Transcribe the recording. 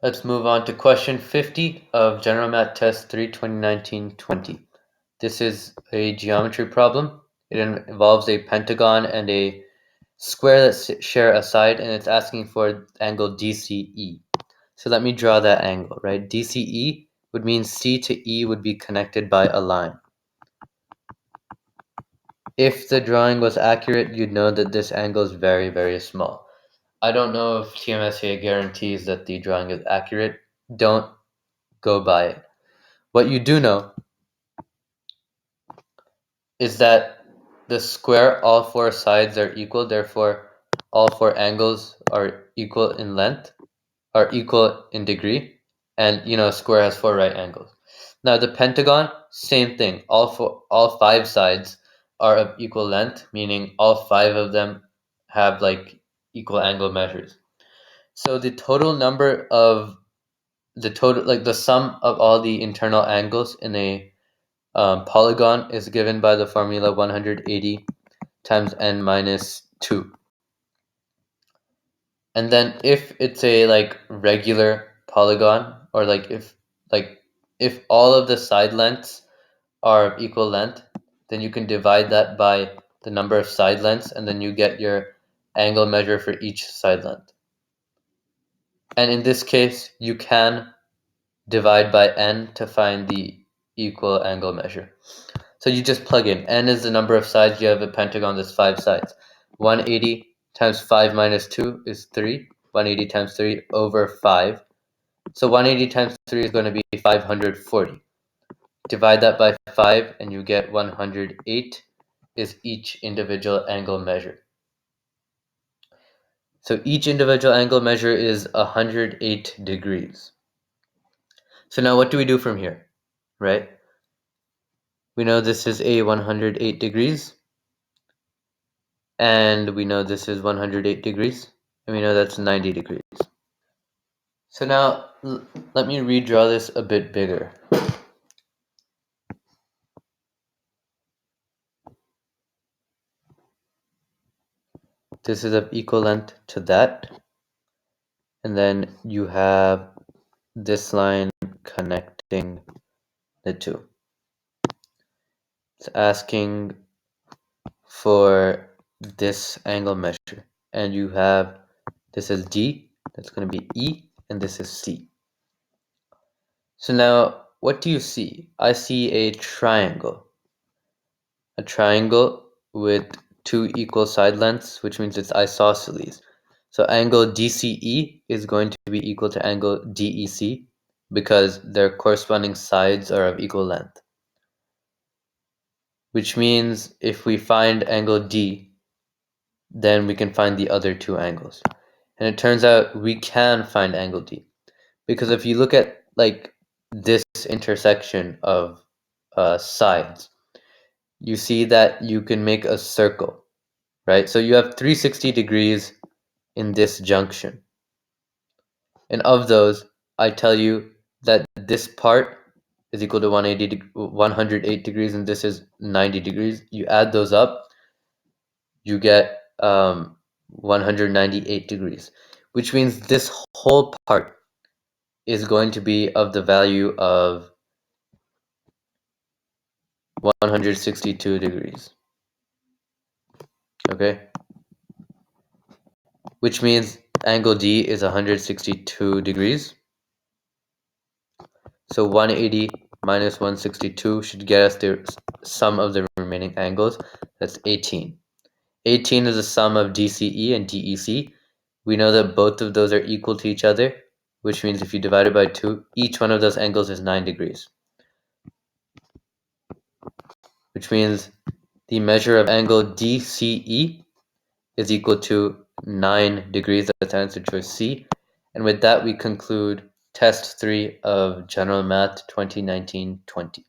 Let's move on to question 50 of General Math Test 3 2019-20. This is a geometry problem. It involves a pentagon and a square that share a side, and it's asking for angle DCE. So let me draw that angle, right? DCE would mean C to E would be connected by a line. If the drawing was accurate, you'd know that this angle is very, very small. I don't know if TMSA guarantees that the drawing is accurate. Don't go by it. What you do know is that the square, all four sides are equal, therefore all four angles are equal in length, are equal in degree, and a square has four right angles. Now the pentagon, same thing. All five sides are of equal length, meaning all five of them have like equal angle measures. So the sum of all the internal angles in a polygon is given by the formula 180 times n minus 2. And then if it's a regular polygon, or if all of the side lengths are of equal length, then you can divide that by the number of side lengths, and then you get your angle measure for each side length. And in this case, you can divide by n to find the equal angle measure. So you just plug in. N is the number of sides. You have a pentagon that's 5 sides. 180 times 5 minus 2 is 3. 180 times 3 over 5. So 180 times 3 is going to be 540. Divide that by 5 and you get 108 is each individual angle measure. So each individual angle measure is 108 degrees. So now what do we do from here, right? We know this is a 108 degrees, and we know this is 108 degrees, and we know that's 90 degrees. So now let me redraw this a bit bigger. This is of equal length to that, and then you have this line connecting the two. It's asking for this angle measure, and you have this is D, that's going to be E, and this is C. So now what do you see? I see a triangle with two equal side lengths, which means it's isosceles. So angle DCE is going to be equal to angle DEC because their corresponding sides are of equal length. Which means if we find angle D, then we can find the other two angles. And it turns out we can find angle D. Because if you look at this intersection of sides, you see that you can make a circle, right? So you have 360 degrees in this junction. And of those, I tell you that this part is equal to 108 degrees, and this is 90 degrees. You add those up, you get 198 degrees, which means this whole part is going to be of the value of 162 degrees. Okay? Which means angle D is 162 degrees. So 180 minus 162 should get us the sum of the remaining angles. That's 18. 18 is the sum of DCE and DEC. We know that both of those are equal to each other, which means if you divide it by 2, each one of those angles is 9 degrees. Which means the measure of angle DCE is equal to 9 degrees. That's answer choice C. And with that, we conclude Test 3 of General Math 2019-20.